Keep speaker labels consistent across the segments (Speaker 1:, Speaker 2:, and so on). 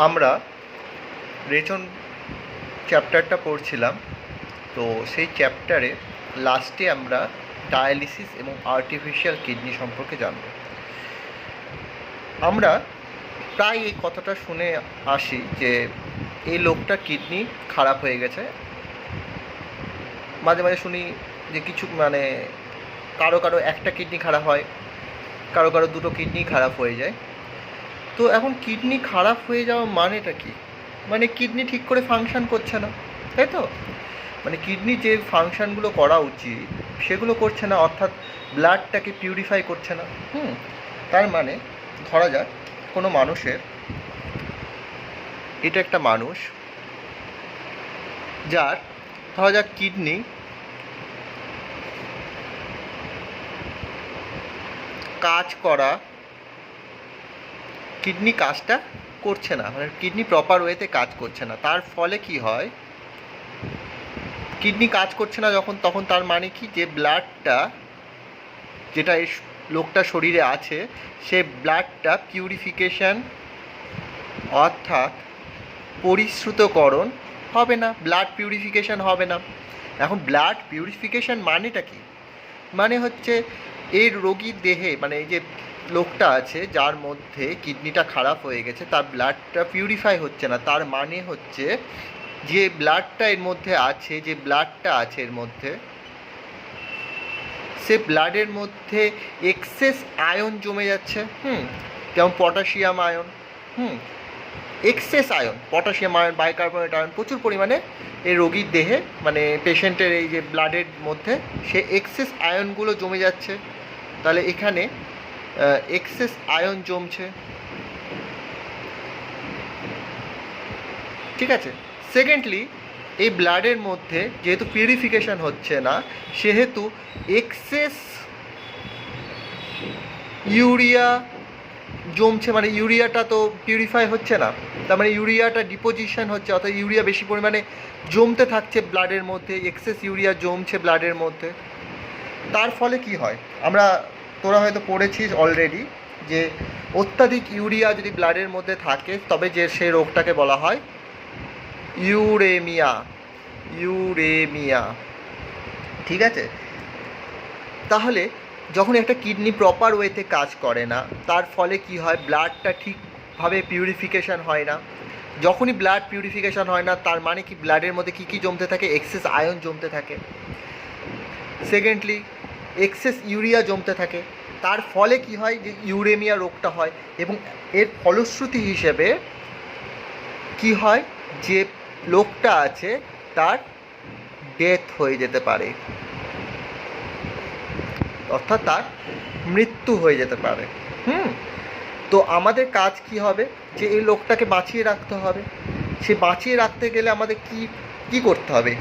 Speaker 1: আমরা রেচন চ্যাপ্টারটা পড়ছিলাম। তো সেই চ্যাপ্টারে লাস্টে আমরা ডায়ালিসিস এবং আর্টিফিশিয়াল কিডনি সম্পর্কে জানব। আমরা প্রায় এই কথাটা শুনে আসি যে এই লোকটার কিডনি খারাপ হয়ে গেছে। মাঝে মাঝে শুনি যে কিছু কারো কারো একটা কিডনি খারাপ হয়, কারো কারো দুটো কিডনি খারাপ হয়ে যায়। তো এখন কিডনি খারাপ হয়ে যাওয়া মানেটা কি? কিডনি ঠিক করে ফাংশন করছে না, তাই তো? কিডনি যে ফাংশনগুলো করা উচিত সেগুলো করছে না, অর্থাৎ ব্লাডটাকে পিউরিফাই করছে না। তার মানে ধরা যাক কোনো মানুষের, এটা একটা মানুষ যার ধরা যাক কিডনি কিডনি কাজটা করছে না, কিডনি প্রপার ওয়েতে কাজ করছে না। তার ফলে কি হয়, কিডনি কাজ করছে না যখন, তখন তার মানে কি, যে ব্লাডটা যেটা এই লোকটা শরীরে আছে সে ব্লাডটা পিউরিফিকেশান অর্থাৎ পরিশ্রুতকরণ হবে না, ব্লাড পিউরিফিকেশান হবে না। এখন ব্লাড পিউরিফিকেশান মানেটা কি? হচ্ছে এই রোগীর দেহে, এই যে লোকটা আছে যার মধ্যে কিডনিটা খারাপ হয়ে গেছে, তার ব্লাডটা পিউরিফাই হচ্ছে না। তার মানে হচ্ছে যে ব্লাডটা এর মধ্যে আছে, যে ব্লাডটা আছে এর মধ্যে, সে ব্লাডের মধ্যে এক্সেস আয়ন জমে যাচ্ছে। যেমন potassium ion, excess ion, potassium ion, bicarbonate ion প্রচুর পরিমাণে এই রোগীর দেহে, পেশেন্টের এই যে ব্লাডের মধ্যে সে এক্সেস আয়নগুলো জমে যাচ্ছে। তাহলে এখানে এক্সেস আয়ন জমছে, ঠিক আছে। সেকেন্ডলি, এই ব্লাডের মধ্যে যেহেতু পিউরিফিকেশান হচ্ছে না, সেহেতু এক্সেস ইউরিয়া জমছে, ইউরিয়াটা তো পিউরিফাই হচ্ছে না, তার ইউরিয়াটা ডিপোজিশন হচ্ছে, অর্থাৎ ইউরিয়া বেশি পরিমাণে জমতে থাকছে ব্লাডের মধ্যে, এক্সেস ইউরিয়া জমছে ব্লাডের মধ্যে। তার ফলে কি হয়, তোরা হয়তো পড়েছিস অলরেডি, যে অত্যাধিক ইউরিয়া যদি ব্লাডের মধ্যে থাকে তবে যে সেই রোগটাকে বলা হয় ইউরেমিয়া, ঠিক আছে। তাহলে যখন একটা কিডনি প্রপার ওয়েতে কাজ করে না, তার ফলে কি হয়, ব্লাডটা ঠিকভাবে পিউরিফিকেশান হয় না। যখনই ব্লাড পিউরিফিকেশান হয় না, তার মানে কি, ব্লাডের মধ্যে কী জমতে থাকে, এক্সেস আয়ন জমতে থাকে। সেকেন্ডলি, এক্সেস ইউরিয়া জমতে থাকে। তার ফলে কি হয়, যে ইউরেমিয়া রোগটা হয়, এবং এর ফলশ্রুতি হিসেবে কি হয়, যে লোকটা আছে তার ডেথ হয়ে যেতে পারে, অর্থাৎ তার মৃত্যু হয়ে যেতে পারে। তো আমাদের কাজ কি হবে, যে এই লোকটাকে বাঁচিয়ে রাখতে হবে। সে বাঁচিয়ে রাখতে গেলে আমাদের কি করতে হবে?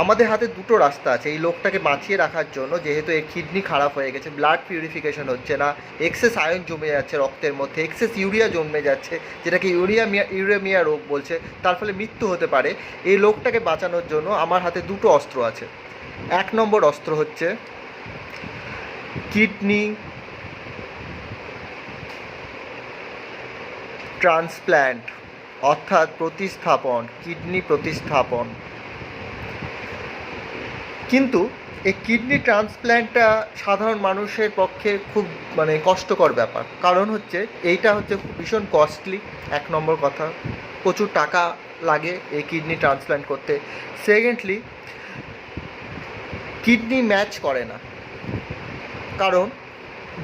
Speaker 1: আমাদের হাতে দুটো রাস্তা আছে এই লোকটাকে বাঁচিয়ে রাখার জন্য। যেহেতু এর কিডনি খারাপ হয়ে গেছে, ব্লাড পিউরিফিকেশন হচ্ছে না, এক্সেস আয়ন জমে যাচ্ছে রক্তের মধ্যে, এক্সেস ইউরিয়া জমে যাচ্ছে, যেটাকে ইউরেমিয়া রোগ বলছে, তার ফলে মৃত্যু হতে পারে। এই লোকটাকে বাঁচানোর জন্য আমার হাতে দুটো অস্ত্র আছে। 1 নম্বর অস্ত্র হচ্ছে কিডনি ট্রান্সপ্ল্যান্ট, অর্থাৎ প্রতিস্থাপন, কিডনি প্রতিস্থাপন। কিন্তু এই কিডনি ট্রান্সপ্ল্যান্টটা সাধারণ মানুষের পক্ষে খুব কষ্টকর ব্যাপার। কারণ হচ্ছে এইটা হচ্ছে ভীষণ কস্টলি, 1 নম্বর কথা, প্রচুর টাকা লাগে এই কিডনি ট্রান্সপ্ল্যান্ট করতে। সেকেন্ডলি, কিডনি ম্যাচ করে না, কারণ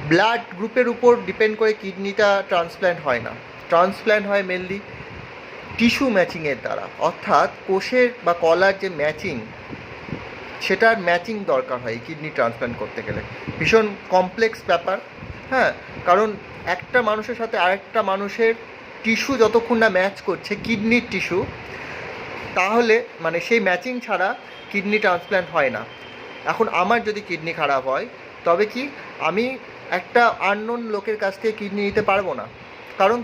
Speaker 1: ব্লাড গ্রুপের উপর ডিপেন্ড করে কিডনিটা ট্রান্সপ্ল্যান্ট হয় না। ট্রান্সপ্ল্যান্ট হয় মেনলি টিস্যু ম্যাচিংয়ের দ্বারা, অর্থাৎ কোষের বা কলার যে ম্যাচিং, সেটার ম্যাচিং দরকার হয় কিডনি ট্রান্সপ্ল্যান্ট করতে গেলে। ভীষণ কমপ্লেক্স ব্যাপার, কারণ একটা মানুষের সাথে আরেকটা মানুষের টিস্যু যতক্ষণ না ম্যাচ করছে, কিডনির টিস্যু, তাহলে সেই ম্যাচিং ছাড়া কিডনি ট্রান্সপ্ল্যান্ট হয় না। এখন আমার যদি কিডনি খারাপ হয়, তবে কি আমি একটা আননোন লোকের কাছ থেকে কিডনি নিতে পারবো না, কারণ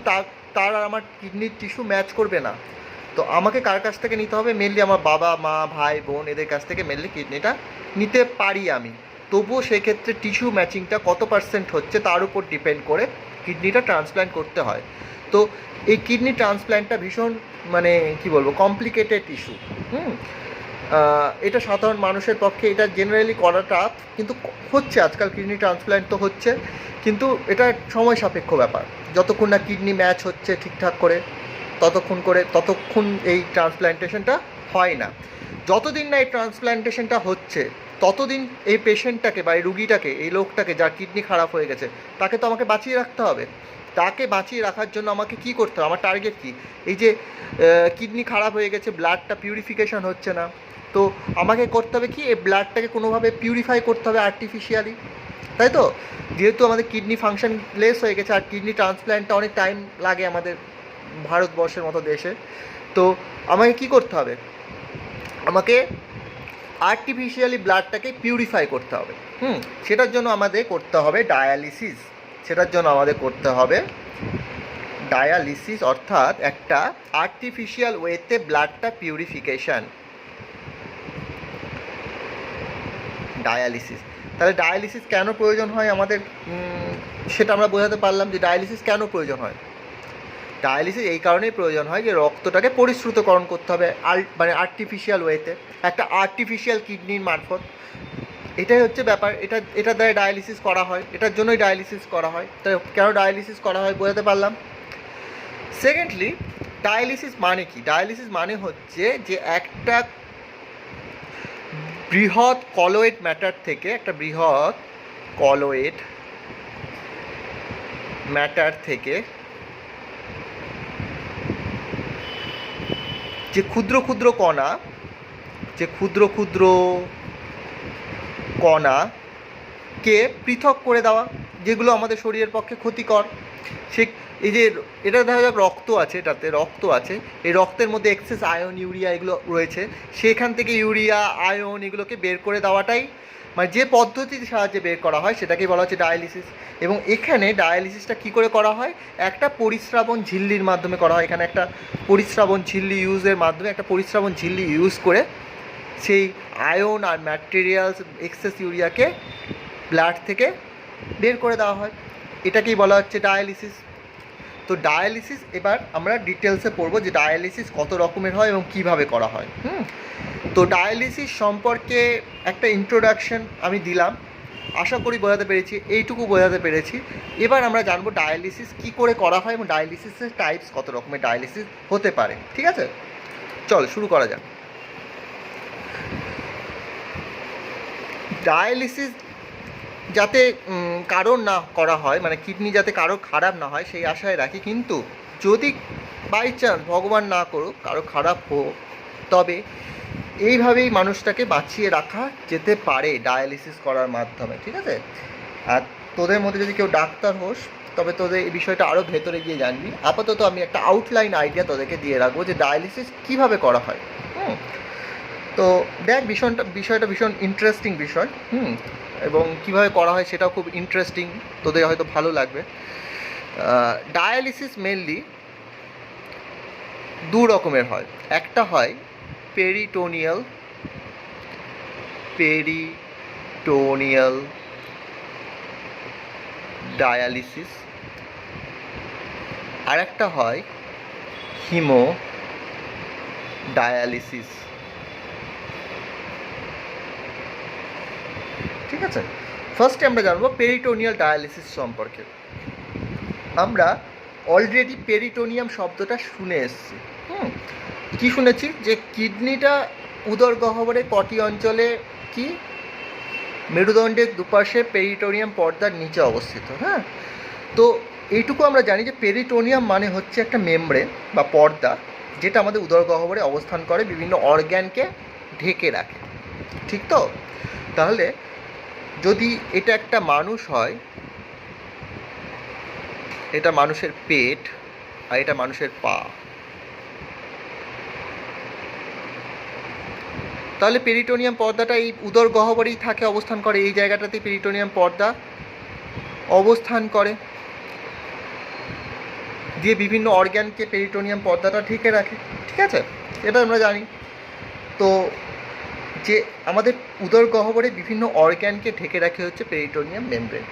Speaker 1: তার আর আমার কিডনির টিস্যু ম্যাচ করবে না। তো আমাকে কার কাছ থেকে নিতে হবে, মেনলি আমার বাবা মা ভাই বোন এদের কাছ থেকে মেনলি কিডনিটা নিতে পারি আমি। তবুও সেক্ষেত্রে টিস্যু ম্যাচিংটা কত % হচ্ছে তার উপর ডিপেন্ড করে কিডনিটা ট্রান্সপ্ল্যান্ট করতে হয়। তো এই কিডনি ট্রান্সপ্ল্যান্টটা ভীষণ মানে কি বলবো কমপ্লিকেটেড ইস্যু। এটা সাধারণ মানুষের পক্ষে এটা জেনারেলি করা টাফ, কিন্তু হচ্ছে আজকাল কিডনি ট্রান্সপ্ল্যান্ট তো হচ্ছে, কিন্তু এটা সময় সাপেক্ষ ব্যাপার। যতক্ষণ না কিডনি ম্যাচ হচ্ছে ঠিকঠাক করে ততক্ষণ এই ট্রান্সপ্ল্যান্টেশনটা হয় না। যতদিন না এই ট্রান্সপ্ল্যান্টেশনটা হচ্ছে ততদিন এই পেশেন্টটাকে বা এই রুগীটাকে, এই লোকটাকে যার কিডনি খারাপ হয়ে গেছে, তাকে তো আমাকে বাঁচিয়ে রাখতে হবে। তাকে বাঁচিয়ে রাখার জন্য আমাকে কী করতে হবে, আমার টার্গেট কী? এই যে কিডনি খারাপ হয়ে গেছে, ব্লাডটা পিউরিফিকেশন হচ্ছে না, তো আমাকে করতে হবে কি, এই ব্লাডটাকে কোনোভাবে পিউরিফাই করতে হবে আর্টিফিশিয়ালি, তাই তো? যেহেতু আমাদের কিডনি ফাংশন লেস হয়ে গেছে, আর কিডনি ট্রান্সপ্ল্যান্টটা অনেক টাইম লাগে আমাদের ভারতবর্ষের মতো দেশে, তো আমাকে কি করতে হবে, আমাকে আর্টিফিশিয়ালি ব্লাডটাকে পিউরিফাই করতে হবে। সেটার জন্য আমাদের করতে হবে ডায়ালিসিস। অর্থাৎ একটা আর্টিফিশিয়াল ওয়েতে ব্লাডটা পিউরিফিকেশান, ডায়ালিসিস। তাহলে ডায়ালিসিস কেন প্রয়োজন হয় আমাদের, সেটা আমরা বোঝাতে পারলাম যে ডায়ালিসিস কেন প্রয়োজন হয়। ডায়ালিসিস এই কারণেই প্রয়োজন হয় যে রক্তটাকে পরিশ্রুতকরণ করতে হবে মানে আর্টিফিশিয়াল ওয়েতে, একটা আর্টিফিশিয়াল কিডনির মারফত। এটাই হচ্ছে ব্যাপার, এটার দ্বারা ডায়ালিসিস করা হয়, এটার জন্যই ডায়ালিসিস করা হয়। তাই কেন ডায়ালিসিস করা হয় বোঝাতে পারলাম। সেকেন্ডলি, ডায়ালিসিস মানে কি? ডায়ালিসিস মানে হচ্ছে যে একটা বৃহৎ কলয়েড ম্যাটার থেকে, যে ক্ষুদ্র ক্ষুদ্র কণাকে পৃথক করে দেওয়া, যেগুলো আমাদের শরীরের পক্ষে ক্ষতিকর। সে এই যে এটা দেখা যাক রক্ত আছে, এই রক্তের মধ্যে এক্সেস আয়ন, ইউরিয়া এগুলো রয়েছে, সেখান থেকে ইউরিয়া, আয়ন এগুলোকে বের করে দেওয়াটাই মানে যে পদ্ধতির সাহায্যে বের করা হয় সেটাকেই বলা হচ্ছে ডায়ালিসিস। এবং এখানে ডায়ালিসিসটা কী করে করা হয়, একটা পরিস্রাবণ ঝিল্লির মাধ্যমে করা হয়। এখানে একটা পরিস্রাবণ ঝিল্লি ইউজ করে সেই আয়ন আর ম্যাটেরিয়ালস, এক্সেস ইউরিয়াকে ব্লাড থেকে বের করে দেওয়া হয়। এটাকেই বলা হচ্ছে ডায়ালিসিস। তো ডায়ালিসিস এবার আমরা ডিটেলসে পড়বো যে ডায়ালিসিস কত রকমের হয় এবং কিভাবে করা হয়। তো ডায়ালিসিস সম্পর্কে একটা ইন্ট্রোডাকশন আমি দিলাম, আশা করি এইটুকু বোঝাতে পেরেছি। এবার আমরা জানবো ডায়ালিসিস কী করে করা হয় এবং ডায়ালিসিসের টাইপস কত রকমের ডায়ালিসিস হতে পারে। ঠিক আছে, চল শুরু করা যাক। ডায়ালিসিস যাতে কারোর না করা হয়, মানে কিডনি যাতে কারোর খারাপ না হয় সেই আশায় রাখি, কিন্তু যদি বাই চান্স ভগবান না করুক কারো খারাপ হোক, তবে এইভাবেই মানুষটাকে বাঁচিয়ে রাখা যেতে পারে ডায়ালিসিস করার মাধ্যমে। ঠিক আছে, আর তোদের মধ্যে যদি কেউ ডাক্তার হোস তবে তোদের এই বিষয়টা আরও ভেতরে গিয়ে জানবি। আপাতত আমি একটা আউটলাইন আইডিয়া তোদেরকে দিয়ে রাখবো যে ডায়ালিসিস কীভাবে করা হয়। তো দেখ, বিষয়টা ভীষণ ইন্টারেস্টিং বিষয়, এবং কীভাবে করা হয় সেটাও খুব ইন্টারেস্টিং, তোদের হয়তো ভালো লাগবে। ডায়ালিসিস মেনলি দু রকমের হয়। একটা হয় পেরিটোনিয়াল ডায়ালিসিস, আর একটা হয় হিমোডায়ালিসিস। ঠিক আছে, ফার্স্টে আমরা জানবো পেরিটোনিয়াল ডায়ালিসিস সম্পর্কে। আমরা অলরেডি পেরিটোনিয়াম শব্দটা শুনে এসেছি। কি শুনেছি, যে কিডনিটা উদর গহ্বরের কটি অঞ্চলে কি মেরুদণ্ডের দুপাশে পেরিটোনিয়াম পর্দার নিচে অবস্থিত। তো এইটুকু আমরা জানি যে পেরিটোনিয়াম মানে হচ্ছে একটা মেমব্রেন বা পর্দা, যেটা আমাদের উদর গহ্বরে অবস্থান করে, বিভিন্ন অর্গ্যানকে ঢেকে রাখে। ঠিক তো? তাহলে যদি এটা একটা মানুষ হয়, এটা মানুষের পেট আর এটা মানুষের পা, তাহলে পেরিটোনিয়াম পর্দাটা এই উদর গহ্বরেই থাকে, অবস্থান করে, এই জায়গাটাতে পেরিটোনিয়াম পর্দা অবস্থান করে, দিয়ে বিভিন্ন অর্গ্যানকে পেরিটোনিয়াম পর্দাটা ঢেকে রাখে। ঠিক আছে, এটা আমরা জানি। তো যে আমাদের উদর গহ্বরে বিভিন্ন অর্গ্যানকে ঢেকে রাখে হচ্ছে পেরিটোনিয়াম মেমব্রেন।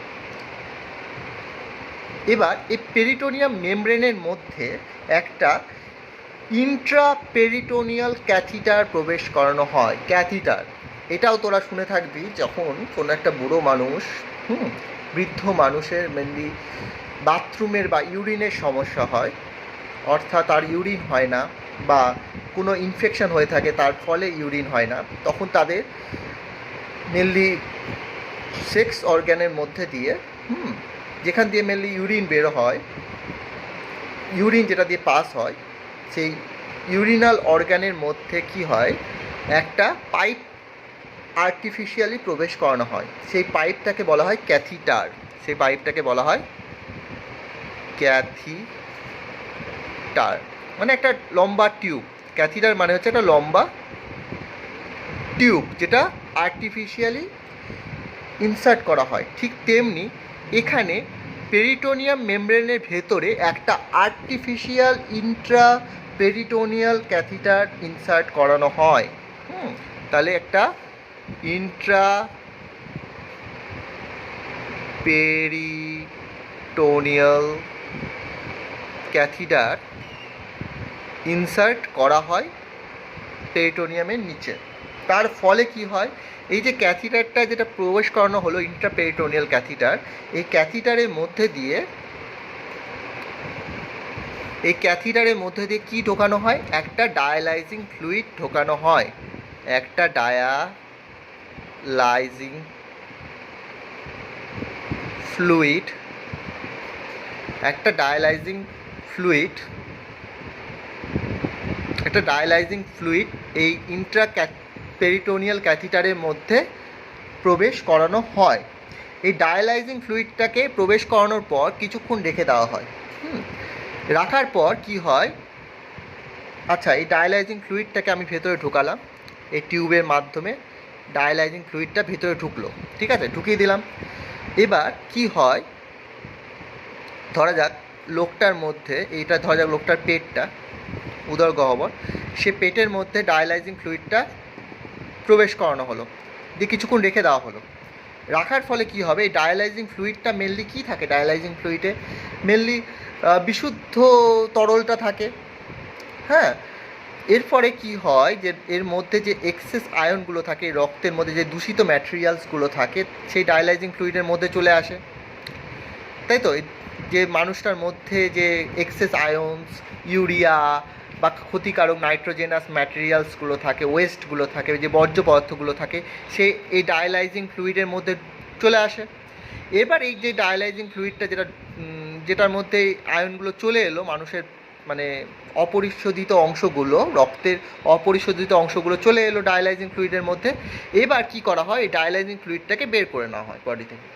Speaker 1: এবার এই পেরিটোনিয়াম মেমব্রেনের মধ্যে একটা ইন্ট্রাপেরিটোনিয়াল ক্যাথিটার প্রবেশ করানো হয়। ক্যাথিটার এটাও তোরা শুনে থাকবি, যখন কোনো একটা বুড়ো মানুষ, বৃদ্ধ মানুষের মেনলি বাথরুমের বা ইউরিনের সমস্যা হয়, অর্থাৎ তার ইউরিন হয় না বা কোনো ইনফেকশন হয়ে থাকে তার ফলে ইউরিন হয় না, তখন তাদের মেনলি সেক্স অর্গ্যানের মধ্যে দিয়ে যেখান দিয়ে মেনলি ইউরিন বের হয়, ইউরিন যেটা দিয়ে পাস হয়, সেই ইউরিনাল অর্গ্যানের মধ্যে কি হয়, একটা পাইপ আর্টিফিশিয়ালি প্রবেশ করানো হয়। সেই পাইপটাকে বলা হয় ক্যাথিটার। সেই পাইপটাকে বলা হয় ক্যাথিটার, মানে একটা লম্বা টিউব। ক্যাথিটার মানে হচ্ছে একটা লম্বা টিউব যেটা আর্টিফিশিয়ালি ইনসার্ট করা হয়। ঠিক তেমনি এখানে পেরিটোনিয়াম মেমব্রেনের ভেতরে একটা আর্টিফিশিয়াল ইন্ট্রাপেরিটোনিয়াল ক্যাথিটার ইনসার্ট করানো হয়। তাহলে একটা ইন্ট্রাপেরিটোনিয়াল ক্যাথিটার ইনসার্ট করা হয় পেরিটোনিয়ামের নিচে। তার ফলে কি হয়, এই যে ক্যাথিটারটা যেটা প্রবেশ করানো হলো ইন্ট্রাপেরিটোনিয়াল ক্যাথিটার, এই ক্যাথিটারের মধ্যে দিয়ে কি ঢোকানো হয়, একটা ডায়ালাইজিং ফ্লুইড ঢোকানো হয়। একটা ডায়ালাইজিং ফ্লুইড এই পেরিটোনিয়াল ক্যাথিটারের মধ্যে প্রবেশ করানো হয়। এই ডায়ালাইজিং ফ্লুইডটাকে প্রবেশ করানোর পর কিছুক্ষণ রেখে দেওয়া হয়। রাখার পর কি হয়, আচ্ছা এই ডায়ালাইজিং ফ্লুইডটাকে আমি ভেতরে ঢুকালাম, এই টিউবের মাধ্যমে ডায়ালাইজিং ফ্লুইডটা ভেতরে ঢুকলো, ঠিক আছে, ঢুকিয়ে দিলাম। এবার কি হয়, ধরা যাক লোকটার মধ্যে, এইটা ধরা যাক লোকটার পেটটা, উদর গহ্বর, সে পেটের মধ্যে ডায়ালাইজিং ফ্লুইডটা প্রবেশ করানো হলো, দিয়ে কিছুক্ষণ রেখে দেওয়া হলো। রাখার ফলে কি হবে, এই ডায়ালাইজিং ফ্লুইডটা মেনলি কী থাকে, ডায়ালাইজিং ফ্লুইডে মেনলি বিশুদ্ধ তরলটা থাকে। হ্যাঁ, এরপরে কি হয় যে এর মধ্যে যে এক্সেস আয়নগুলো থাকে, রক্তের মধ্যে যে দূষিত ম্যাটেরিয়ালসগুলো থাকে, সেই ডায়ালাইজিং ফ্লুইডের মধ্যে চলে আসে, তাই তো। যে মানুষটার মধ্যে যে এক্সেস আয়নস, ইউরিয়া বা ক্ষতিকারক নাইট্রোজেনাস ম্যাটেরিয়ালসগুলো থাকে, ওয়েস্টগুলো থাকে, যে বর্জ্য পদার্থগুলো থাকে, সে এই ডায়ালাইজিং ফ্লুইডের মধ্যে চলে আসে। এবার এই যে ডায়ালাইজিং ফ্লুইডটা যেটার মধ্যে আয়নগুলো চলে এলো, মানুষের মানে অপরিশোধিত অংশগুলো, রক্তের অপরিশোধিত অংশগুলো চলে এলো ডায়ালাইজিং ফ্লুইডের মধ্যে। এবার কি করা হয়, এই ডায়ালাইজিং ফ্লুইডটাকে বের করে নেওয়া হয় বডি থেকে,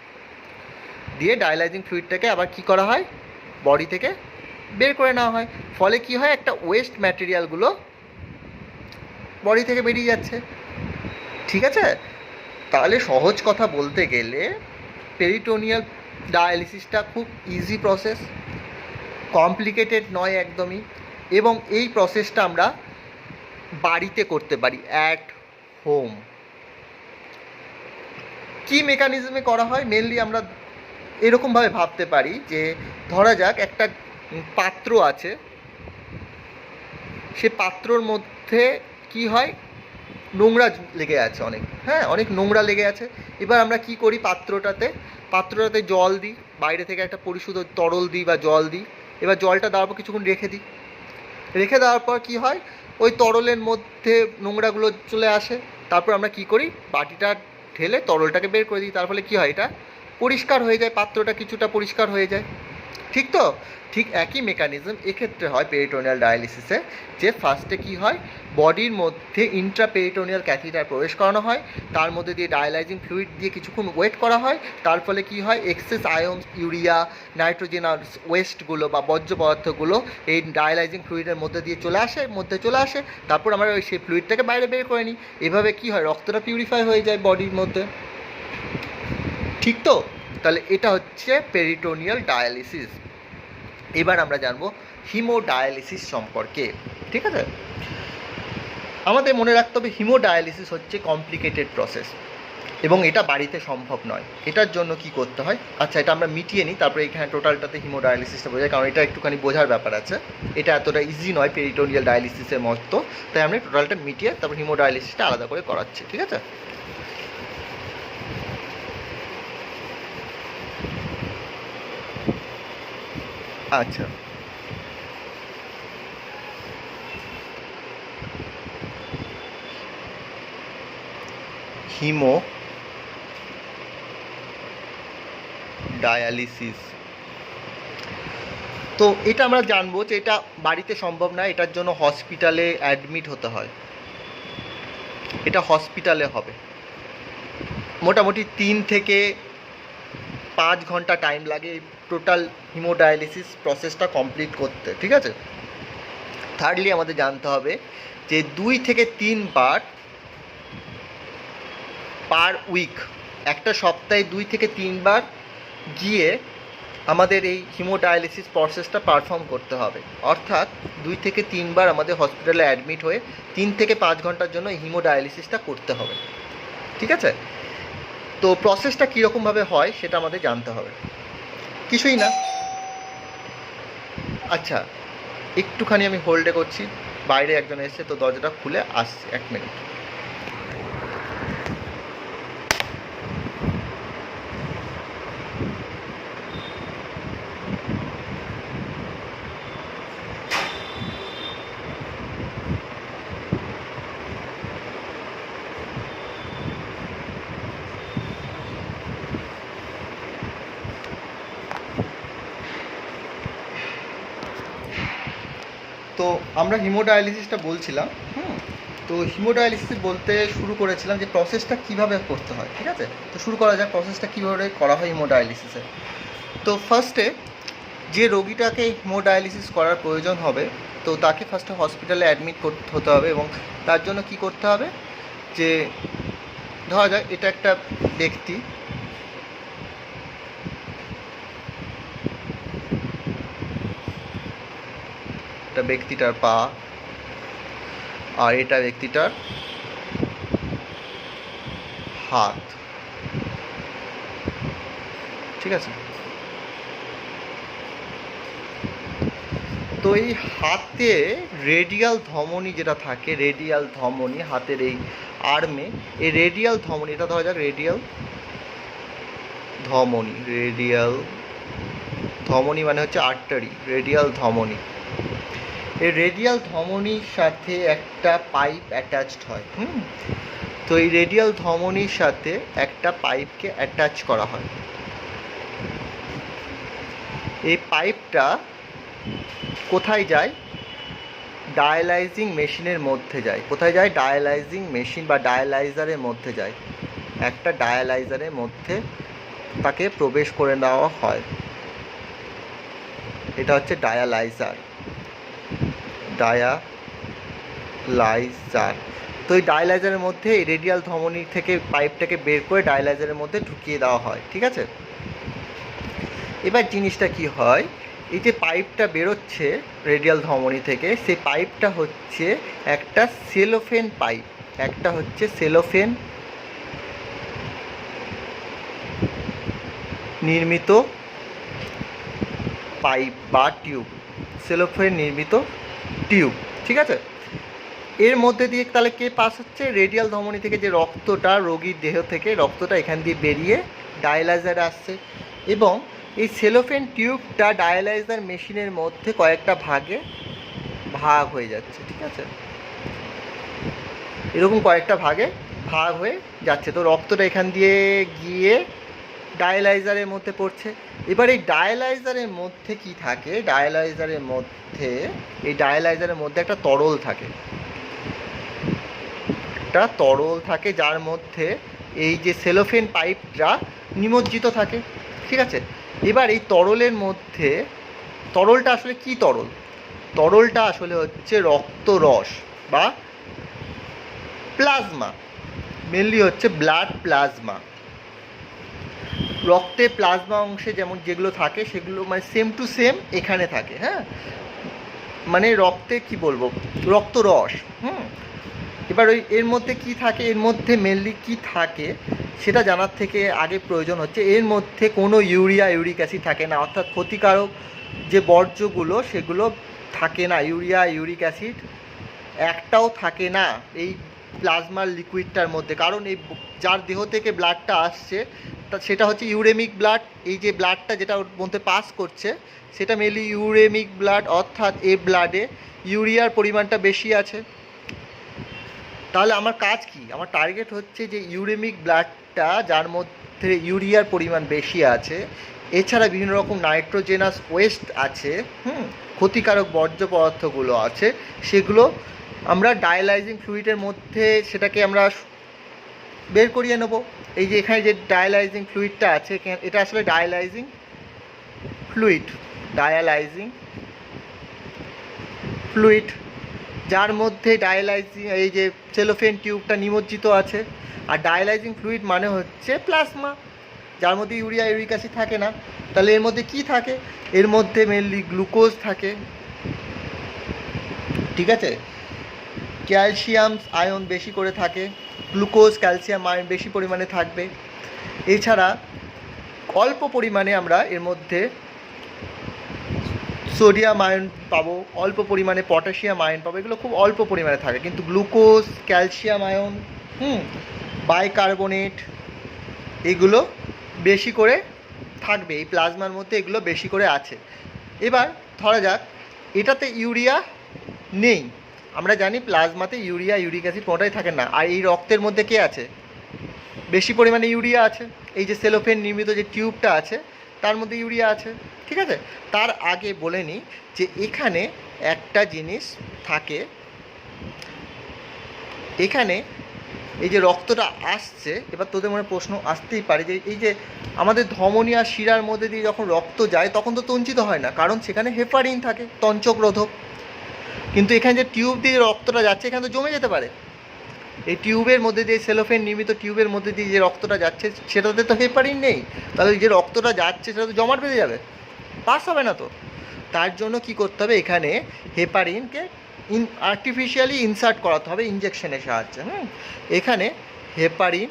Speaker 1: দিয়ে ডায়ালাইজিং ফ্লুইডটাকে আবার কি করা হয়, বডি থেকে বের করে নেওয়া হয়। ফলে কি হয়, একটা ওয়েস্ট ম্যাটেরিয়ালগুলো বডি থেকে বেরিয়ে যাচ্ছে, ঠিক আছে। তাহলে সহজ কথা বলতে গেলে পেরিটোনিয়াল ডায়ালিসিসটা খুব ইজি প্রসেস, কমপ্লিকেটেড নয় একদমই, এবং এই প্রসেসটা আমরা বাড়িতে করতে পারি, অ্যাট হোম। কী মেকানিজমে করা হয়, মেনলি আমরা এরকমভাবে ভাবতে পারি যে ধরা যাক একটা পাত্র আছে, সে পাত্রর মধ্যে কি হয়, নোংরা লেগে আছে অনেক, অনেক নোংরা লেগে আছে। এবার আমরা কি করি, পাত্রটাতে জল দিই, বাইরে থেকে একটা পরিশুদ্ধ তরল দিই বা জল দিই। এবার জলটা দেওয়ার পর কিছুক্ষণ রেখে দেওয়ার পর কি হয়, ওই তরলের মধ্যে নোংরাগুলো চলে আসে। তারপর আমরা কি করি, বাটিটা ঢেলে তরলটাকে বের করে দিই। তার ফলে কী হয়, এটা পরিষ্কার হয়ে যায়, পাত্রটা কিছুটা পরিষ্কার হয়ে যায়, ঠিক তো। ঠিক একই মেকানিজম এক্ষেত্রে হয় পেরিটোনিয়াল ডায়ালিসিসে, যে ফার্স্টে কি হয়, বডির মধ্যে ইন্ট্রাপেরিটোনিয়াল ক্যাথিটার প্রবেশ করানো হয়, তার মধ্যে দিয়ে ডায়ালাইজিং ফ্লুইড দিয়ে কিছুক্ষণ ওয়েট করা হয়। তার ফলে কি হয়, এক্সেস আয়ন, ইউরিয়া, নাইট্রোজেনাস ওয়েস্টগুলো বা বর্জ্য পদার্থগুলো এই ডায়ালাইজিং ফ্লুইডের মধ্যে দিয়ে চলে আসে। তারপর আমরা সেই ফ্লুইডটাকে বাইরে বের করে নিই। এভাবে কি হয়, রক্তটা পিউরিফাই হয়ে যায় বডির মধ্যে, ঠিক তো। তাহলে এটা হচ্ছে পেরিটোনিয়াল ডায়ালিসিস। এবার আমরা জানবো হিমোডায়ালিসিস সম্পর্কে, ঠিক আছে। আমাদের মনে রাখতে হবে হিমোডায়ালিসিস হচ্ছে কমপ্লিকেটেড প্রসেস। এবং এটা বাড়িতে সম্ভব নয়। এটার জন্য কি করতে হয়, আচ্ছা এটা আমরা মিটিয়ে নিই, তারপরে এখানে টোটালটাতে হিমোডায়ালিসিসটা বোঝায়, কারণ এটা একটুখানি বোঝার ব্যাপার আছে, এটা এতটা ইজি নয় পেরিটোনিয়াল ডায়ালিসিসের মতো। তাই আমরা টোটালটা মিটিয়ে তারপর হিমোডায়ালিসিসটা আলাদা করে করাচ্ছি, ঠিক আছে। আচ্ছা, হিমো ডায়ালিসিস, তো এটা আমরা জানবো যে এটা বাড়িতে সম্ভব না, এটার জন্য হসপিটালে অ্যাডমিট হতে হয়, এটা হসপিটালে হবে। মোটামুটি 3 থেকে 5 ঘন্টা টাইম লাগে এই টোটাল হিমোডায়ালিসিস প্রসেসটা কমপ্লিট করতে, ঠিক আছে। থার্ডলি আমাদের জানতে হবে যে 2 থেকে 3 বার পার উইক, একটা সপ্তাহে 2 থেকে 3 বার গিয়ে আমাদের এই হিমোডায়ালিসিস প্রসেসটা পারফর্ম করতে হবে। অর্থাৎ 2 থেকে 3 বার আমাদের হসপিটালে অ্যাডমিট হয়ে 3 থেকে 5 ঘন্টার জন্য হিমোডায়ালিসিসটা করতে হবে, ঠিক আছে। তো প্রসেসটা কীরকমভাবে হয় সেটা আমাদের জানতে হবে, কিছুই না। আচ্ছা, একটুখানি আমি হোল্ডে করছি, বাইরে একজন এসে, তো দরজাটা খুলে আসছে, 1 মিনিট। তো আমরা হিমোডায়ালিসিসটা বলছিলাম, তো হিমোডায়ালিসিস বলতে শুরু করেছিলাম যে প্রসেসটা কীভাবে করতে হয়, ঠিক আছে। তো শুরু করা যাক, প্রসেসটা কীভাবে করা হয় হিমোডায়ালিসিসে। তো ফার্স্টে যে রোগীটাকে হিমোডায়ালিসিস করার প্রয়োজন হবে, তো তাকে ফার্স্টে হসপিটালে অ্যাডমিট করতে হতে হবে, এবং তার জন্য কি করতে হবে, যে ধরা যাক এটা একটা ব্যক্তি, এটা ব্যক্তিটার পা, আর এটা ব্যক্তিটার হাত, ঠিক আছে। তো এই হাতে রেডিয়াল ধমনী যেটা থাকে, রেডিয়াল ধমনী হাতের এই আর্মে, এই রেডিয়াল ধমনী, এটা ধরা যাক রেডিয়াল ধমনী, রেডিয়াল ধমনী মানে হচ্ছে আর্টারি, রেডিয়াল ধমনী। এই রেডিয়াল ধমনীর সাথে একটা পাইপ অ্যাটাচড হয়, তো এই রেডিয়াল ধমনীর সাথে একটা পাইপকে অ্যাটাচ করা হয়। এই পাইপটা কোথায় যায়, ডায়ালাইজিং মেশিনের মধ্যে যায়। কোথায় যায়, ডায়ালাইজিং মেশিন বা ডায়ালাইজারের মধ্যে যায়, একটা ডায়ালাইজারের মধ্যে তাকে প্রবেশ করে দেওয়া হয়। এটা হচ্ছে ডায়ালাইজার, ডায়ালাইজার। তো এই ডায়ালাইজারের মধ্যে এই রেডিয়াল ধমনী থেকে পাইপটাকে বের করে ডায়ালাইজারের মধ্যে ঢুকিয়ে দেওয়া হয়, ঠিক আছে। এবার জিনিসটা কি হয়, এই যে পাইপটা বেরোচ্ছে রেডিয়াল ধমনী থেকে, সেই পাইপটা হচ্ছে একটা সেলোফেন পাইপ, একটা হচ্ছে সেলোফেন নির্মিত পাইপ বা টিউব, সেলোফেন নির্মিত টিউব, ঠিক আছে। এর মধ্যে দিয়ে তাহলে কে পাস হচ্ছে, রেডিয়াল ধমনী থেকে যে রক্তটা, রোগীর দেহ থেকে রক্তটা এখান দিয়ে বেরিয়ে ডায়ালাইজারে আসছে, এবং এই সেলোফেন টিউবটা ডায়ালাইজার মেশিনের মধ্যে কয়েকটা ভাগে ভাগ হয়ে যাচ্ছে, ঠিক আছে। এরকম কয়েকটা ভাগে ভাগ হয়ে যাচ্ছে, তো রক্তটা এখান দিয়ে গিয়ে ডায়ালাইজারের মধ্যে পড়ছে। এবার এই ডায়ালাইজারের মধ্যে কি থাকে, ডায়ালাইজারের মধ্যে, এই ডায়ালাইজারের মধ্যে একটা তরল থাকে, একটা তরল থাকে যার মধ্যে এই যে সেলোফেন পাইপটা নিমজ্জিত থাকে, ঠিক আছে। এবার এই তরলের মধ্যে, তরলটা আসলে কি তরল, তরলটা আসলে হচ্ছে রক্তরস বা প্লাজমা, মেনলি হচ্ছে ব্লাড প্লাজমা। রক্তে প্লাজমা অংশে যেমন যেগুলো থাকে সেগুলো মানে সেম টু সেম এখানে থাকে, হ্যাঁ, মানে রক্তে কি বলবো, রক্তরস। এবার ওই এর মধ্যে কি থাকে, এর মধ্যে মেনলি কি থাকে, সেটা জানার থেকে আগে প্রয়োজন হচ্ছে এর মধ্যে কোনো ইউরিয়া ইউরিক অ্যাসিড থাকে না, অর্থাৎ ক্ষতিকারক যে বর্জ্যগুলো সেগুলো থাকে না, ইউরিয়া ইউরিক অ্যাসিড একটাও থাকে না এই প্লাজমার লিকুইডটার মধ্যে। কারণ এই যার দেহ থেকে ব্লাডটা আসছে সেটা হচ্ছে ইউরেমিক ব্লাড। এই যে ব্লাডটা যেটা ওর মধ্যে পাস করছে সেটা মেনলি ইউরেমিক ব্লাড, অর্থাৎ এই ব্লাডে ইউরিয়ার পরিমাণটা বেশি আছে। তাহলে আমার কাজ কি, আমার টার্গেট হচ্ছে যে ইউরেমিক ব্লাডটা যার মধ্যে ইউরিয়ার পরিমাণ বেশি আছে, এছাড়া বিভিন্ন রকম নাইট্রোজেনাস ওয়েস্ট আছে, ক্ষতিকারক বর্জ্য পদার্থগুলো আছে, সেগুলো আমরা ডায়ালাইজিং ফ্লুইডের মধ্যে সেটাকে আমরা বের করিয়ে নেব। এই যে এখানে যে ডায়ালাইজিং ফ্লুইডটা আছে, এটা আসলে ডায়ালাইজিং ফ্লুইড যার মধ্যে ডায়ালাইজিং এই যে সেলোফেন টিউবটা নিমজ্জিত আছে। আর ডায়ালাইজিং ফ্লুইড মানে হচ্ছে প্লাজমা, যার মধ্যে ইউরিয়া ইউরিক অ্যাসিড থাকে না। তাহলে এর মধ্যে কি থাকে, এর মধ্যে মেনলি গ্লুকোজ থাকে, ঠিক আছে, ক্যালসিয়াম আয়ন বেশি করে থাকে, গ্লুকোজ ক্যালসিয়াম আয়ন বেশি পরিমাণে থাকবে। এছাড়া অল্প পরিমাণে আমরা এর মধ্যে সোডিয়াম আয়ন পাবো, অল্প পরিমাণে পটাশিয়াম আয়ন পাবো, এগুলো খুব অল্প পরিমাণে থাকে। কিন্তু গ্লুকোজ, ক্যালসিয়াম আয়ন, বাইকার্বনেট, এগুলো বেশি করে থাকবে এই প্লাজমার মধ্যে, এগুলো বেশি করে আছে। এবার ধরা যাক এটাতে ইউরিয়া নেই, আমরা জানি প্লাজমাতে ইউরিয়া ইউরিক অ্যাসিড কোনোটাই থাকে না। আর এই রক্তের মধ্যে কে আছে, বেশি পরিমাণে ইউরিয়া আছে। এই যে সেলোফেন নির্মিত যে টিউবটা আছে তার মধ্যে ইউরিয়া আছে, ঠিক আছে। তার আগে বলে নিই যে এখানে একটা জিনিস থাকে, এখানে এই যে রক্তটা আসছে, এবার তোদের মনে প্রশ্ন আসতেই পারে যে এই যে আমাদের ধমনী আর শিরার মধ্যে দিয়ে যখন রক্ত যায় তখন তো তঞ্চিত হয় না, কারণ সেখানে হেপারিন থাকে, তঞ্চক রোধক। কিন্তু এখানে যে টিউব দিয়ে রক্তটা যাচ্ছে এখানে তো জমে যেতে পারে। এই টিউবের মধ্যে দিয়ে সেলোফেন নির্মিত টিউবের মধ্যে দিয়ে যে রক্তটা যাচ্ছে সেটাতে তো হেপারিন নেই, তাহলে যে রক্তটা যাচ্ছে সেটা তো জমাট বেঁধে যাবে, পাস হবে না তো। তার জন্য কি করতে হবে, এখানে হেপারিনকে আর্টিফিশিয়ালি ইনসার্ট করাতে হবে ইঞ্জেকশনের সাহায্যে। এখানে হেপারিন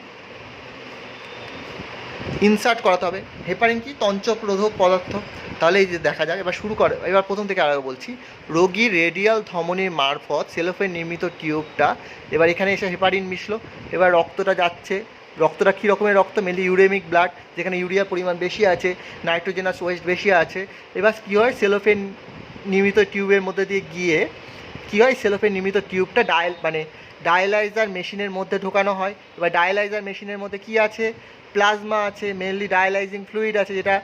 Speaker 1: ইনসার্ট করাতে হবে। হেপারিন কি, তঞ্চক রোধক পদার্থ। তাহলে এই যে দেখা যাক, এবার শুরু করে, এবার প্রথম থেকে আগে বলছি। রোগীর রেডিয়াল ধমনির মারফত সেলোফেন নির্মিত টিউবটা, এবার এখানে এসে হেপারিন মিশলো, এবার রক্তটা যাচ্ছে। রক্তটা কী রকমের রক্ত, মেনলি ইউরেমিক ব্লাড, যেখানে ইউরিয়ার পরিমাণ বেশি আছে, নাইট্রোজেনাস ওয়েস্ট বেশি আছে। এবার কী হয়, সেলোফেন নির্মিত টিউবের মধ্যে দিয়ে গিয়ে কী হয়, সেলোফেন নির্মিত টিউবটা ডায়ালাইজার মেশিনের মধ্যে ঢোকানো হয়। এবার ডায়ালাইজার মেশিনের মধ্যে কী আছে, প্লাজমা আছে, মেনলি ডায়ালাইজিং ফ্লুইড আছে, যেটা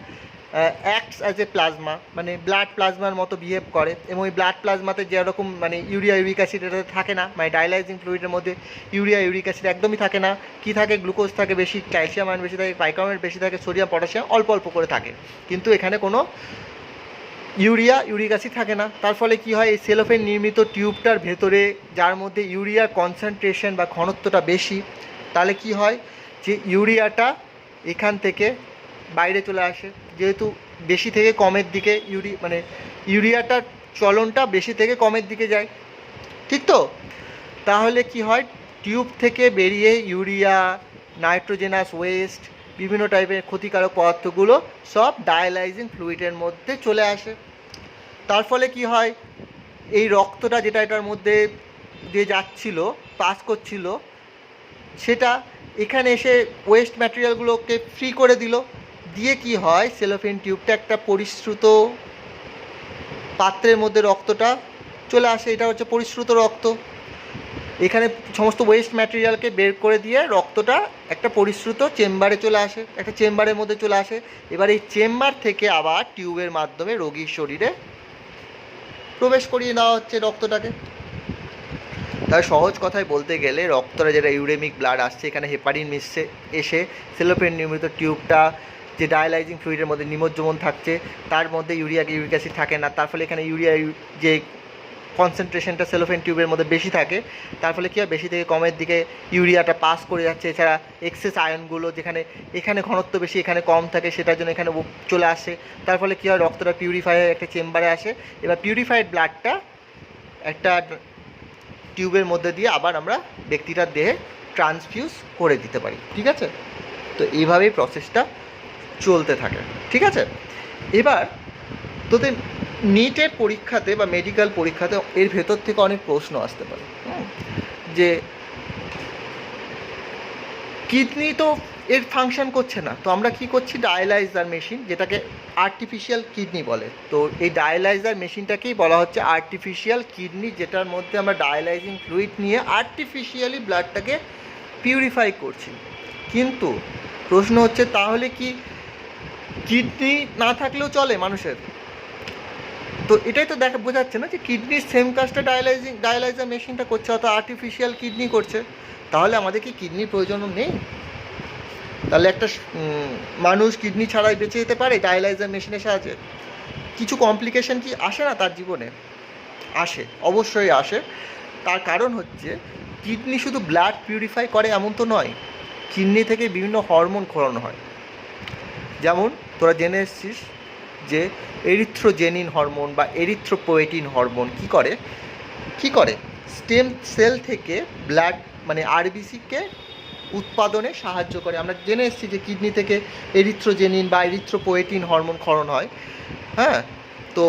Speaker 1: অ্যাক্টস অ্যাজ এ প্লাজমা, মানে ব্লাড প্লাজমার মতো বিহেভ করে। এবং ওই ব্লাড প্লাজমাতে যেরকম মানে ইউরিয়া ইউরিক অ্যাসিড এটাতে থাকে না, মানে ডায়ালাইজিং ফ্লুইডের মধ্যে ইউরিয়া ইউরিক অ্যাসিড একদমই থাকে না। কি থাকে, গ্লুকোজ থাকে বেশি, ক্যালসিয়াম আয়ন বেশি থাকে, বাইকার্বনেট বেশি থাকে, সোডিয়াম পটাশিয়াম অল্প অল্প করে থাকে, কিন্তু এখানে কোনো ইউরিয়া ইউরিক অ্যাসিড থাকে না। তার ফলে কি হয়, এই সেলোফেন নির্মিত টিউবটার ভেতরে যার মধ্যে ইউরিয়ার কনসেন্ট্রেশন বা ঘনত্বটা বেশি, তাহলে কি হয় যে ইউরিয়াটা এখান থেকে বাইরে চলে আসে। যেহেতু বেশি থেকে কমের দিকে ইউরিয়াটার চলনটা বেশি থেকে কমের দিকে যায়, ঠিক তো। তাহলে কি হয়, টিউব থেকে বেরিয়ে ইউরিয়া, নাইট্রোজেনাস ওয়েস্ট, বিভিন্ন টাইপের ক্ষতিকারক পদার্থগুলো সব ডায়ালাইজিং ফ্লুইডের মধ্যে চলে আসে। তার ফলে কি হয়, এই রক্তটা যেটা এটার মধ্যে দিয়ে যাচ্ছিল, পাস করছিল, সেটা এখানে এসে ওয়েস্ট ম্যাটেরিয়ালগুলোকে ফ্রি করে দিল। দিয়ে কি হয়, সেলোফেন টিউবটা একটা পরিশ্রুত পাত্রের মধ্যে রক্তটা চলে আসে, এটা হচ্ছে পরিশ্রুত রক্ত। এখানে সমস্ত ওয়েস্ট ম্যাটেরিয়ালকে বের করে দিয়ে রক্তটা একটা পরিশ্রুত চেম্বারে চলে আসে, একটা চেম্বারের মধ্যে চলে আসে। এবার এই চেম্বার থেকে আবার টিউবের মাধ্যমে রোগীর শরীরে প্রবেশ করিয়ে নেওয়া হচ্ছে রক্তটাকে। তাই সহজ কথায় বলতে গেলে রক্তটা যেটা ইউরেমিক ব্লাড আসছে, এখানে হেপারিন মিশছে, এসে সেলোফেন নির্মিত টিউবটা যে ডায়ালাইজিং ফ্লুইডের মধ্যে নিমজ্জমন থাকছে, তার মধ্যে ইউরিয়া ইউরিক অ্যাসিড থাকে না। তার ফলে এখানে ইউরিয়া যে কনসেন্ট্রেশনটা সেলোফেন টিউবের মধ্যে বেশি থাকে, তার ফলে কী হয়, বেশি থেকে কমের দিকে ইউরিয়াটা পাস করে যাচ্ছে। এছাড়া এক্সেস আয়নগুলো যেখানে এখানে ঘনত্ব বেশি এখানে কম থাকে, সেটার জন্য এখানে চলে আসে। তার ফলে কী হয়, রক্তটা পিউরিফাই হয়ে একটা চেম্বারে আসে। এবার পিউরিফাইড ব্লাডটা একটা টিউবের মধ্যে দিয়ে আবার আমরা ব্যক্তিটার দেহে ট্রান্সফিউজ করে দিতে পারি, ঠিক আছে। তো এইভাবেই প্রসেসটা চলতে থাকে, ঠিক আছে। এবার তোদের নিটের পরীক্ষাতে বা মেডিকেল পরীক্ষাতে এর ভেতর থেকে অনেক প্রশ্ন আসতে পারে, যে কিডনি তো এর ফাংশন করছে না, তো আমরা কি করছি, ডায়ালাইজার মেশিন, যেটাকে আর্টিফিশিয়াল কিডনি বলে। তো এই ডায়ালাইজার মেশিনটাকেই বলা হচ্ছে আর্টিফিশিয়াল কিডনি, যেটার মধ্যে আমরা ডায়ালাইজিং ফ্লুইড নিয়ে আর্টিফিশিয়ালি ব্লাডটাকে পিউরিফাই করছি। কিন্তু প্রশ্ন হচ্ছে, তাহলে কি কিডনি না থাকলেও চলে মানুষের? তো এটাই তো বোঝাচ্ছে না যে কিডনির সেম কাজটা ডায়ালাইজার মেশিনটা করছে, অর্থাৎ আর্টিফিশিয়াল কিডনি করছে। তাহলে আমাদের কি কিডনির প্রয়োজন নেই? তাহলে একটা মানুষ কিডনি ছাড়াই বেঁচে যেতে পারে ডায়ালাইজার মেশিনের সাহায্যে? কিছু কমপ্লিকেশন কি আসে না তার জীবনে? আসে, অবশ্যই আসে। তার কারণ হচ্ছে, কিডনি শুধু ব্লাড পিউরিফাই করে এমন তো নয়, কিডনি থেকে বিভিন্ন হরমোন খোরানো হয়। যেমন তোরা জেনে এসছিস যে এরিথ্রোজেনিন হরমোন বা এরিথ্রোপোয়েটিন হরমোন কি করে স্টেম সেল থেকে ব্লাড মানে আরবিসিকে উৎপাদনে সাহায্য করে। আমরা জেনে এসেছি যে কিডনি থেকে এরিথ্রোজেনিন বা এরিথ্রোপোয়েটিন হরমোন ক্ষরণ হয়। হ্যাঁ, তো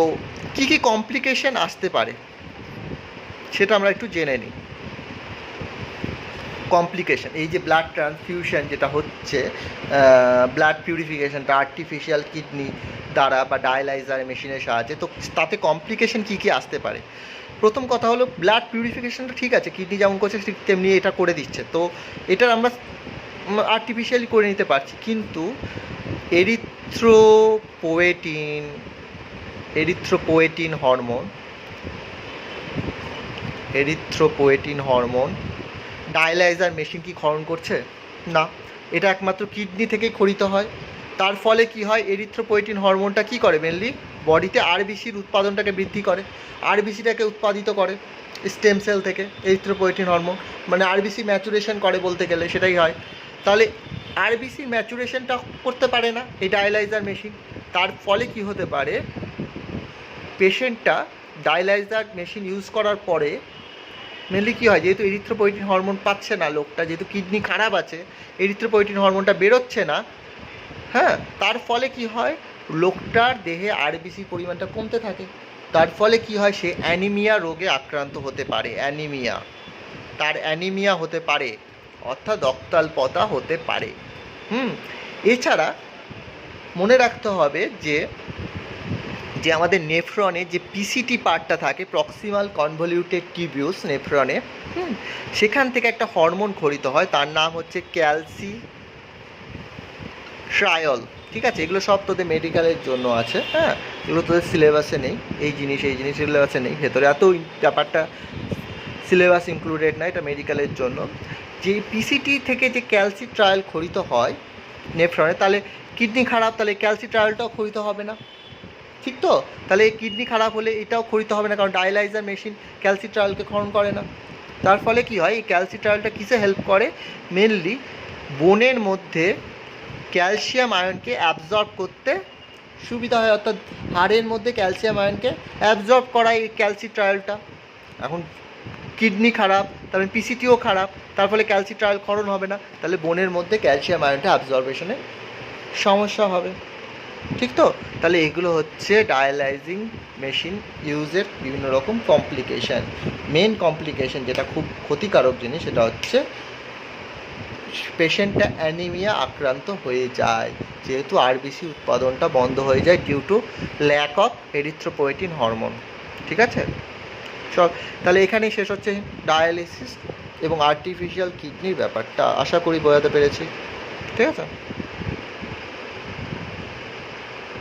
Speaker 1: কী কী কমপ্লিকেশন আসতে পারে সেটা আমরা একটু জেনে নিই। কমপ্লিকেশন, এই যে ব্লাড ট্রান্সফিউশন যেটা হচ্ছে, ব্লাড পিউরিফিকেশনটা আর্টিফিশিয়াল কিডনি দ্বারা বা ডায়ালাইজার মেশিনের সাহায্যে, তো তাতে কমপ্লিকেশন কী কী আসতে পারে? প্রথম কথা হলো, ব্লাড পিউরিফিকেশনটা ঠিক আছে, কিডনি যেমন করছে ঠিক তেমনি এটা করে দিচ্ছে, তো এটার আমরা আর্টিফিশিয়ালি করে নিতে পারছি। কিন্তু এরিথ্রোপোয়েটিন হরমোন ডায়ালাইজার মেশিন কি ক্ষরণ করছে? না, এটা একমাত্র কিডনি থেকেই ক্ষরিত হয়। তার ফলে কি হয়, এরিথ্রোপোয়েটিন হরমোনটা কি করে, মেনলি বডিতে আরবিসির উৎপাদনটাকে বৃদ্ধি করে, আরবিসিটাকে উৎপাদিত করে স্টেম সেল থেকে। এরিথ্রোপোয়েটিন হরমোন মানে আরবিসি ম্যাচুরেশন করে বলতে গেলে সেটাই হয়। তাহলে আরবিসি ম্যাচুরেশনটা করতে পারে না এই ডায়ালাইজার মেশিন। তার ফলে কি হতে পারে, পেশেন্টটা ডায়ালাইজার মেশিন ইউজ করার পরে মেনলি কী হয়, যেহেতু এরিথ্রোপোয়েটিন হরমোন পাচ্ছে না লোকটা, যেহেতু কিডনি খারাপ আছে, এরিথ্রোপোয়েটিন হরমোনটা বেরোচ্ছে না। হ্যাঁ, তার ফলে কি হয়, লোকটার দেহে আরবিসি পরিমাণটা কমতে থাকে। তার ফলে কি হয়, সে অ্যানিমিয়া রোগে আক্রান্ত হতে পারে। অ্যানিমিয়া হতে পারে, অর্থাৎ রক্তাল্পতা হতে পারে। এছাড়া মনে রাখতে হবে যে আমাদের নেফ্রনে যে পিসিটি পার্টটা থাকে, প্রক্সিমাল কনভলিউটেড টিবিউস নেফ্রনে, সেখান থেকে একটা হরমোন ক্ষরিত হয়, তার নাম হচ্ছে ক্যালসিট্রায়ল। ঠিক আছে, এগুলো সব তোদের মেডিকেলের জন্য আছে। হ্যাঁ, এগুলো তোদের সিলেবাসে নেই, এই জিনিস সিলেবাসে নেই, ভেতরে এত ব্যাপারটা সিলেবাস ইনক্লুডেড না, এটা মেডিকেলের জন্য। যে পিসিটি থেকে যে ক্যালসিট্রায়ল ক্ষরিত হয় নেফ্রনে, তাহলে কিডনি খারাপ, তাহলে ক্যালসিট্রায়লটাও ক্ষরিত হবে না, ঠিক তো? তাহলে কিডনি খারাপ হলে এটাও ক্ষরিত হবে না, কারণ ডায়ালাইজার মেশিন ক্যালসিট্রায়লকে ক্ষরণ করে না। তার ফলে কি হয়, এই ক্যালসিট্রায়লটা কিসে হেল্প করে, মেনলি বোনের মধ্যে ক্যালসিয়াম আয়নকে অ্যাবজর্ব করতে সুবিধা হয়, অর্থাৎ হাড়ের মধ্যে ক্যালসিয়াম আয়নকে অ্যাবজর্ব করায় এই ক্যালসিট্রায়লটা। এখন কিডনি খারাপ, তার মানে পিসিটিও খারাপ, তার ফলে ক্যালসিট্রায়ল ক্ষরণ হবে না, তাহলে বোনের মধ্যে ক্যালসিয়াম আয়নটা অ্যাবজর্বেশনে সমস্যা হবে, ঠিক তো? তাহলে এগুলো হচ্ছে ডায়ালাইজিং মেশিন ইউজের বিভিন্ন রকম কমপ্লিকেশান। মেন কমপ্লিকেশান যেটা খুব ক্ষতিকারক জিনিস, সেটা হচ্ছে পেশেন্টটা অ্যানিমিয়া আক্রান্ত হয়ে যায়, যেহেতু আরবিসি উৎপাদনটা বন্ধ হয়ে যায় due to lack of erythropoietin hormone. ঠিক আছে, সব তাহলে এখানেই শেষ হচ্ছে ডায়ালিসিস এবং আর্টিফিশিয়াল কিডনির ব্যাপারটা। আশা করি বোঝাতে পেরেছি, ঠিক আছে।